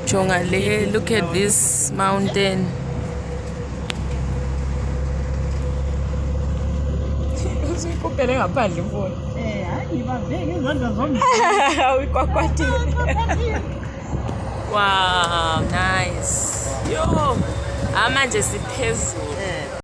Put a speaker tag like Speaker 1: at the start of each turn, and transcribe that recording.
Speaker 1: Jonga le, look at this mountain. Wow, nice. Yo, manje siphezulu.